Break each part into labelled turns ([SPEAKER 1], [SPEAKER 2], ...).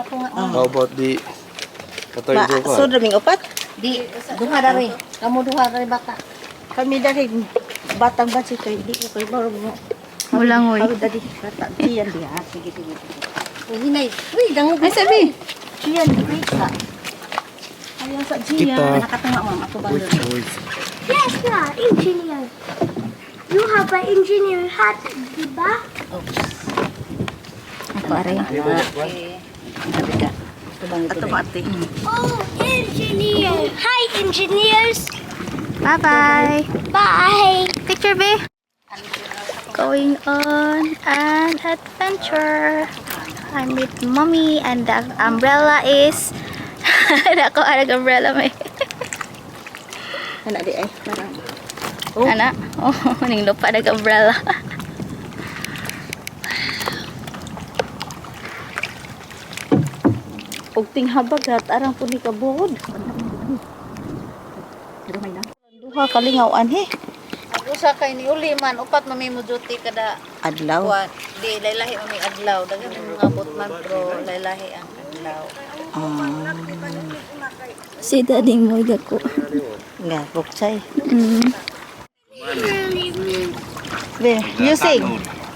[SPEAKER 1] na po nga.
[SPEAKER 2] How about the katay do
[SPEAKER 3] So,
[SPEAKER 2] pa?
[SPEAKER 3] daming upat.
[SPEAKER 1] Di, duha dari. Kamu duha dari bata.
[SPEAKER 3] Kami dahil batang basi kay di ko kay barog mo.
[SPEAKER 4] Ulang, oy.
[SPEAKER 3] Kami dali kata siyan dia. Sige.
[SPEAKER 1] Hinay. Uy, dango.
[SPEAKER 4] Ay, sabi.
[SPEAKER 3] Siyan di sa. Ayun sa
[SPEAKER 2] Kita.
[SPEAKER 3] siyan.
[SPEAKER 1] Nakatanga ma'am. Ako ba?
[SPEAKER 2] Wait.
[SPEAKER 5] Yes, yeah, engineer. You have an engineer hat, diba?
[SPEAKER 4] Ako, aray.
[SPEAKER 1] Sabi ka.
[SPEAKER 3] Ato mati.
[SPEAKER 5] Oh, engineer. Hi, engineers.
[SPEAKER 4] Bye-bye.
[SPEAKER 5] Bye.
[SPEAKER 4] Picture, be. Going on an adventure. I'm with mommy and the umbrella is... Ako, arag umbrella, may.
[SPEAKER 3] Anak di ay parang.
[SPEAKER 4] Anak? Oh, ning lupa nag umbrella.
[SPEAKER 3] Og ting habag at arang puni ka buhod. Gamay na. Duha kalingawan he.
[SPEAKER 1] Ako sa kay ni uli man upat mamimo duty kada
[SPEAKER 3] Adlaw.
[SPEAKER 1] kuan. Di laylahi umi adlaw. Dagan yung mga bot man pro laylahi ang adlaw.
[SPEAKER 4] Si daddy mo dako.
[SPEAKER 3] Nga, buksay.
[SPEAKER 5] Really?
[SPEAKER 3] Be, you sing.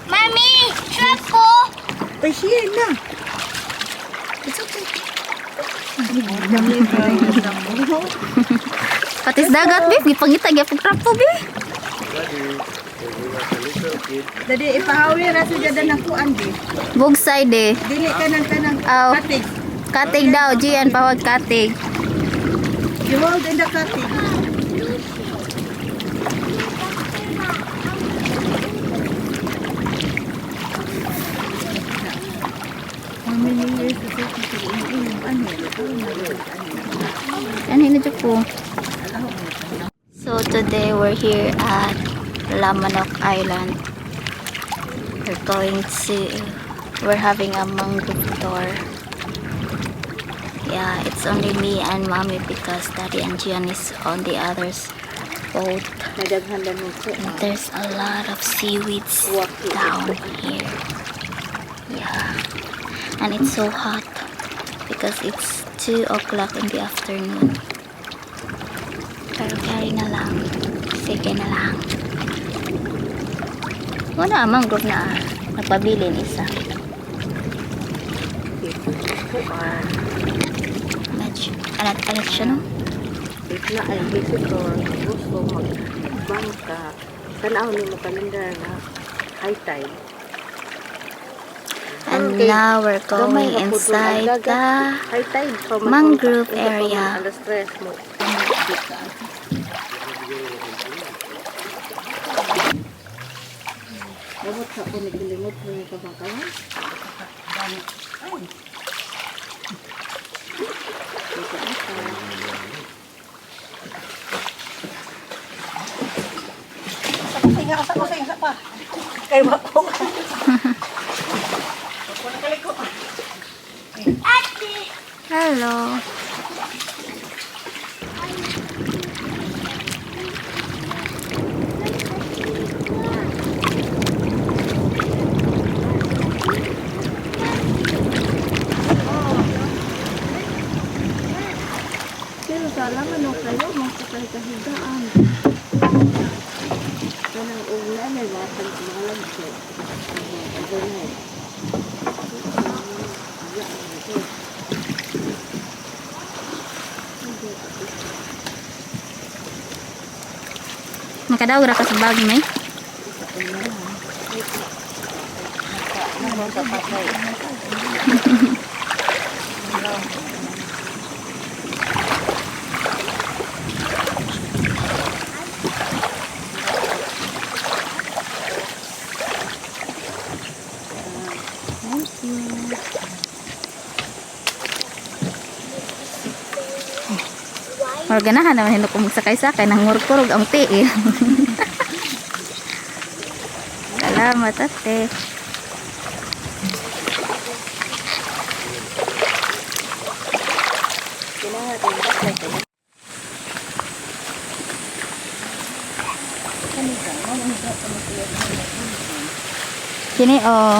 [SPEAKER 5] Mommy, truffle.
[SPEAKER 3] Ay, siya na.
[SPEAKER 4] Patis dagat, be. Gipangita, gyapong trapo, be.
[SPEAKER 3] Dadi, ipahawi ra sa dyan na kuan, di.
[SPEAKER 4] Bugsay, de.
[SPEAKER 3] Dili ka ng tanang
[SPEAKER 4] Aw.
[SPEAKER 3] katig.
[SPEAKER 4] Katig daw, Gian, pawag katig.
[SPEAKER 3] You hold in the katig.
[SPEAKER 4] Ano yun po? So today we're here at Lamanok Island. We're having a mangrove tour. Yeah, it's only me and mommy because daddy and Gian is on the other's boat.
[SPEAKER 3] Nadaghan lang mo ko.
[SPEAKER 4] And there's a lot of seaweeds down here. Yeah, and it's so hot because it's 2 o'clock in the afternoon. Pero carry na lang. Sige na lang. Wala, mangrove na. Napabilin isa. Medyo, alat siya, no?
[SPEAKER 3] Itla ay visitor. Gusto magbangka. Tanaw ni mo kalendar na high tide.
[SPEAKER 4] And now we're going inside the
[SPEAKER 3] High tide. So,
[SPEAKER 4] mangrove area.
[SPEAKER 3] Alas 3 mo. Dapat sa ako naglimot mo yung kabakawan. Sa kusing pa. Kay bako.
[SPEAKER 4] Hello.
[SPEAKER 3] Pero sa alangan no kayo, magkakahigaan. Kanang ulan ay watang malag siya. Overnight.
[SPEAKER 4] Nakadaog ra ka sa bag, may? Or ganahan naman hinok kung magsakay-sakay nang ngurkurog ang tiil. Salamat, ate. Kini, oh.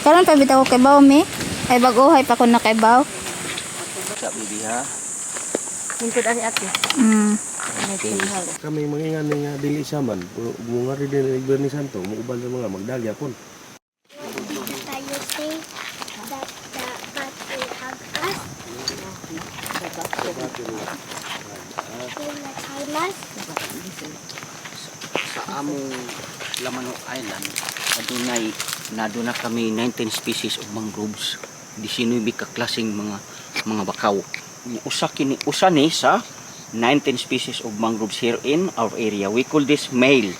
[SPEAKER 4] Karon pa bitaw kay Baumi. Ay baguhay pa ko nakaibaw.
[SPEAKER 6] Sa bibi ha.
[SPEAKER 3] Hintod ani ate. May tinghal.
[SPEAKER 2] Kami mangingan nga dili saman. Bunga rin din ni Bernie Santo. Muubal sa mga magdagya pon.
[SPEAKER 5] Can you say that the bat will hug us? Will not harm us?
[SPEAKER 6] Sa among Lamanok Island, naduna kami 19 species of mangroves. 19 ka klaseng mga bakaw. Usa ni sa 19 species of mangroves here in our area. We call this male.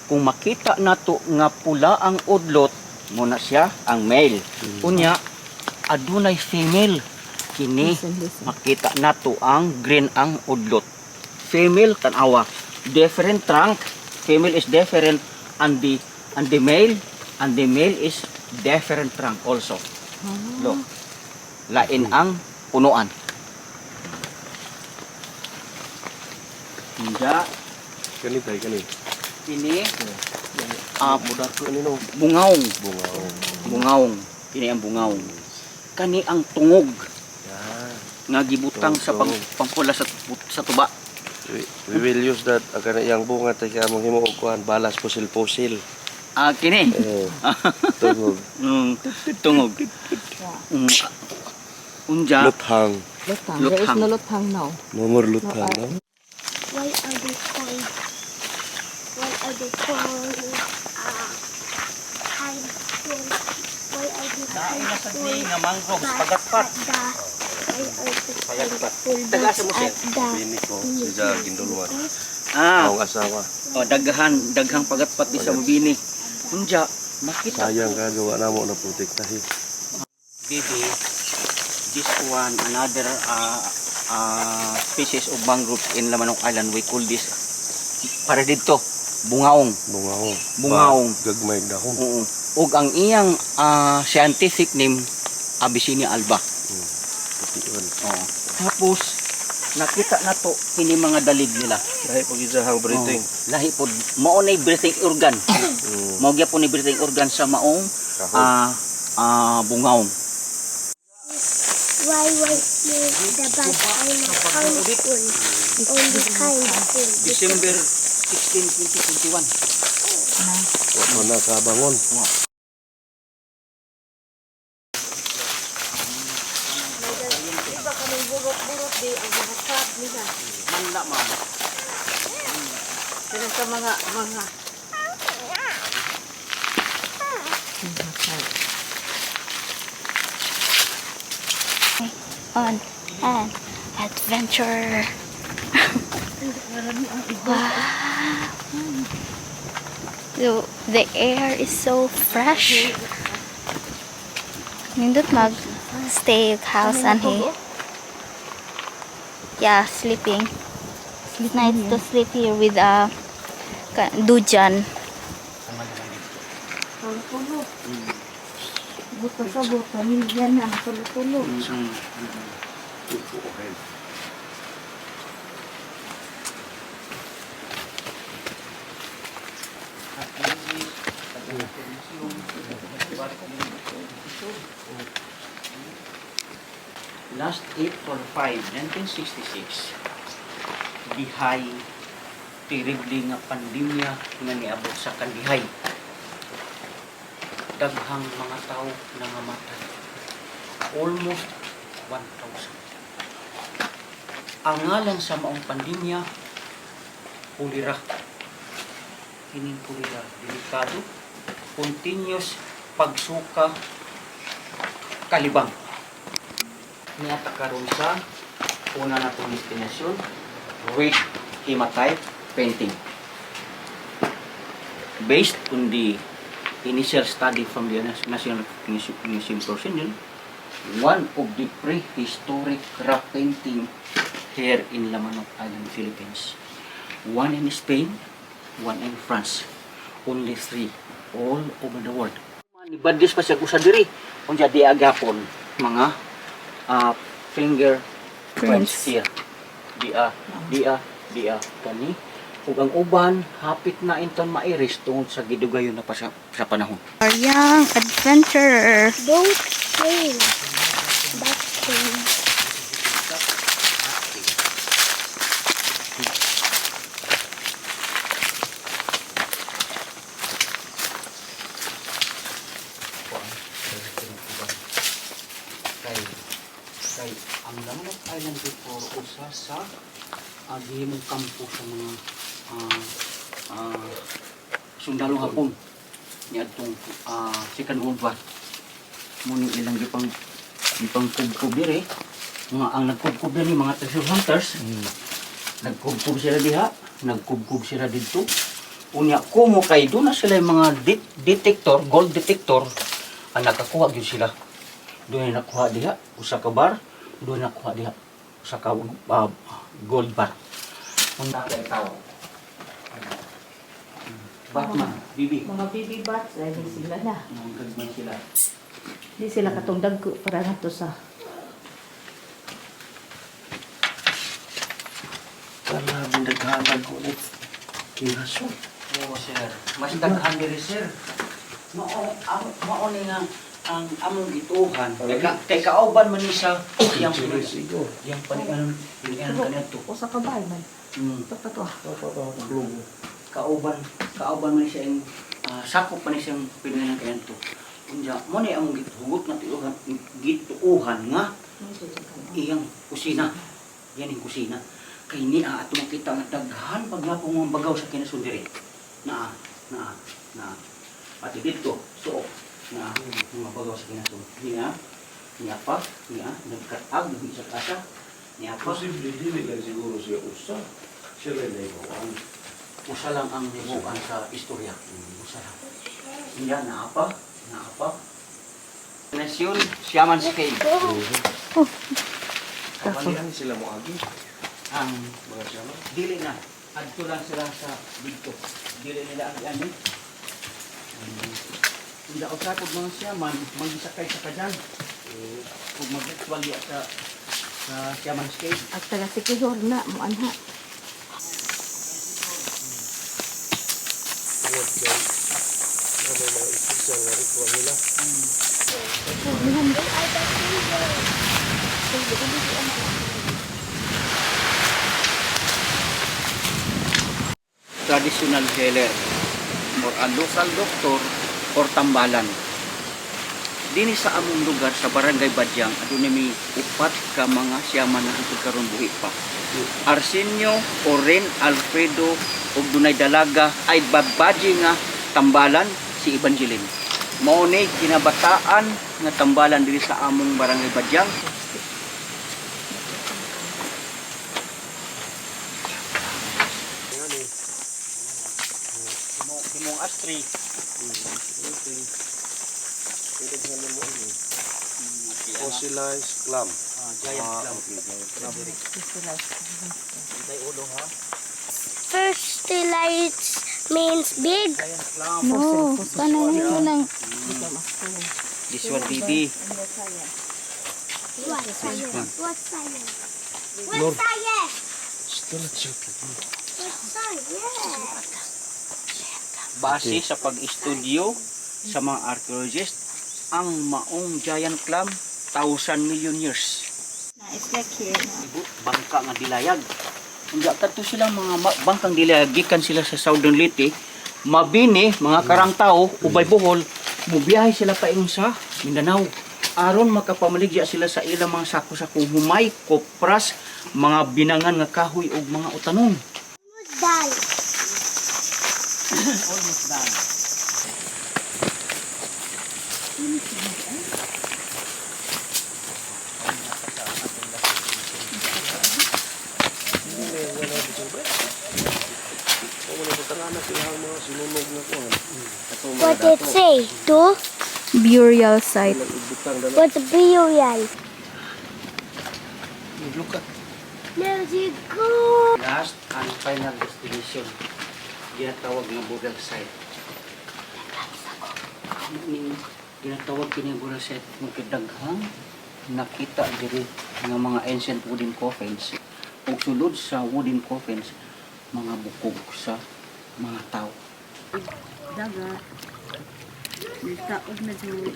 [SPEAKER 6] Kung makita nato nga pula ang udlot, muna siya ang male. Unya, adunay female. Kini makita nato ang green ang udlot. Female tanawa, different trunk. Female is different and the male is different trunk also. Look. Lain ang punuan. Hinja
[SPEAKER 2] Kani tay kani.
[SPEAKER 6] ini
[SPEAKER 2] Budak kanino.
[SPEAKER 6] bungaong.
[SPEAKER 2] Bungaw.
[SPEAKER 6] Kini ang bungaong. Kani ang tungog
[SPEAKER 2] Yeah.
[SPEAKER 6] nga gibutang sa
[SPEAKER 2] Tungog.
[SPEAKER 6] pangpula sa tuba.
[SPEAKER 2] We will use that agana yang bunga tay ka mong himo og kuan balas pusil-pusil.
[SPEAKER 6] Kini
[SPEAKER 2] Tungog.
[SPEAKER 6] tungog. Unja
[SPEAKER 2] Luthang.
[SPEAKER 3] Luthang. There is
[SPEAKER 6] Luthang.
[SPEAKER 3] no luthang now.
[SPEAKER 2] Nomor luthang. No?
[SPEAKER 5] Why are they called? Why are they called? Hindfoot. Why are they called?
[SPEAKER 6] nga mangroves
[SPEAKER 5] Why are they called?
[SPEAKER 6] Taga sa musel.
[SPEAKER 2] Bini ko sa ginduluan.
[SPEAKER 6] Ah,
[SPEAKER 2] Ang asawa.
[SPEAKER 6] daghang pagatpat di sa mabini. Unja makita
[SPEAKER 2] Sayang ka gawa namo na protektahi.
[SPEAKER 6] Bibi, this one another species of mangroves in Lamanok Island. We call this para dito bungaong. Bungaong.
[SPEAKER 2] Gagmay dahon.
[SPEAKER 6] Oo. Ug ang iyang scientific name Abyssinia alba.
[SPEAKER 2] Putian.
[SPEAKER 6] Oo. Tapos nakita nato kini mga dalig nila.
[SPEAKER 2] Dahil pag isahang breathing.
[SPEAKER 6] Lahi pod mao nay breathing organ. Mao gyapon ni breathing organ sa maong bungaong.
[SPEAKER 5] Why the bats are not harmful? Only kindful.
[SPEAKER 6] December 16, 2021.
[SPEAKER 2] Ako na kabangon.
[SPEAKER 3] Iba kaming burot-burot di ang mga crab nila.
[SPEAKER 6] Manla ma'am.
[SPEAKER 3] Kaya sa mga
[SPEAKER 4] On an adventure. Wow. So, the air is so fresh. Nindot mag stay house anhi. Yeah, sleeping. It's nice to sleep here with dujan.
[SPEAKER 3] tulog. Buto sa buto, nilyan na, tulog-tulog.
[SPEAKER 6] Last April 5, 1966, dihay terrible nga pandemya nga niabot sa kandihay. Daghang mga tao nangamatay. Almost 1,000. Ang ngalan sa maong pandemya, pulira. Kining pulira, delikado, continuous pagsuka, kalibang. Niata karon sa una natong destinasyon, red hematite painting. Based on the initial study from the National Museum Personnel, one of the prehistoric rock painting here in Lamanok Island, Philippines. One in Spain, one in France. Only 3 all over the world. Nibadis pa siya kusa diri. Unya di agapon mga finger prints here. Dia kani ug ang uban hapit na inton mairis tungod sa gidugayon na pa sa panahon.
[SPEAKER 4] Our young adventurer.
[SPEAKER 5] Don't fail.
[SPEAKER 6] Kay ang Lamanok Island before usa sa gihimong kampo sa mga sundalo Hapon niadtong Second World War. Muni ilang gipang kubkob dire mga ang nagkubkob ni mga treasure hunters. Nagkubkob sila diha, nagkubkob sila didto. Unya kumo kay do na sila yung mga detector, gold detector ang nakakuha gyud sila. Doon na nakuha diha usa ka bar, doon nakuha diha usa ka gold bar. Unta kay tao. Batman, bibi.
[SPEAKER 3] Mga baby bats, ay di sila na.
[SPEAKER 6] Mga gagman sila.
[SPEAKER 3] Di sila katungdag ko para na to sa
[SPEAKER 2] Wala, binaghalag ko ulit. Kinaso.
[SPEAKER 6] Oo, sir. Mas daghan diri, sir. Mao ni nga ang among gituhan. Kay kauban man ni sa yang
[SPEAKER 2] Sigo.
[SPEAKER 6] yang panian kanadto.
[SPEAKER 3] usa ka bay man.
[SPEAKER 6] Mm.
[SPEAKER 3] Ito pa to.
[SPEAKER 6] Kauban man siya yung sakop pa ni siyang pinanan kanadto. Unya mo ni among gituhugot na gituuhan nga iyang kusina. Yan yung kusina. Kay ni ato makita nga daghan pagyapon mga bagaw sa kinasundiri. Na. Pati dito, so na mga bagaw sa kinasundiri. Niya pa, nagkatag sa kasa. Niya pa.
[SPEAKER 2] Posible din lang siguro siya usa. Siya rin na ikaw.
[SPEAKER 6] Usa lang ang nibuan sa istorya. Usa lang. Niya naapa. Nasyon, Siaman's Cave.
[SPEAKER 2] Kapalihan sila mo agi.
[SPEAKER 6] Ang
[SPEAKER 2] Mga siyama.
[SPEAKER 6] dili na. Adto lang sila sa dito. Dili nila ang ani. Kung daw sa kog mga Siaman, magisakay sa kadyan. Kung mag-ritual diya sa Siaman's Cave.
[SPEAKER 3] At taga Sikihor na mo anha.
[SPEAKER 2] Ano mga isisang nga ritual nila.
[SPEAKER 6] Traditional healer or a local doctor or tambalan. Dini sa among lugar sa Barangay Badyang adunay may upat ka mga siyaman na hangtod karon buhi pa. Arsenio, Oren, Alfredo ug dunay dalaga ay babaji nga tambalan si Evangeline. Mao ni kinabataan nga tambalan diri sa among Barangay Badyang. Himong astri.
[SPEAKER 2] Fossilized clam.
[SPEAKER 6] Giant clam.
[SPEAKER 2] Okay.
[SPEAKER 6] Tay ulo ha.
[SPEAKER 5] Fertilized means big.
[SPEAKER 6] Giant clam.
[SPEAKER 4] No, kanang ito lang.
[SPEAKER 6] This one baby.
[SPEAKER 5] What science? What science? What science?
[SPEAKER 2] Still a chocolate.
[SPEAKER 5] What science?
[SPEAKER 6] Base sa pag-estudyo sa mga archaeologist, ang maong giant clam 1,000 million years.
[SPEAKER 4] It's like here na.
[SPEAKER 6] Ibut bangka nga dilayag. Unya kadto sila mga bangkang dilayag gikan sila sa Southern Leyte, mabini mga karang tao ubay Bohol, mubiyahe sila paingon sa Mindanao. Aron makapamaligya sila sa ilang mga sako-sakong humay, kopras, mga binangan nga kahoy ug mga utanon.
[SPEAKER 5] Almost done.
[SPEAKER 6] Almost done.
[SPEAKER 5] What did it say? Two?
[SPEAKER 4] Burial site.
[SPEAKER 5] What's a burial?
[SPEAKER 6] Look at
[SPEAKER 5] Let's go.
[SPEAKER 6] last and final destination. Ginatawag nga burial site. Ginatawag kini burial site ng daghang nakita diri nga mga ancient wooden coffins. Ug sulod sa wooden coffins, mga bukog sa mga tao.
[SPEAKER 3] Daga. Nitaog na dyan.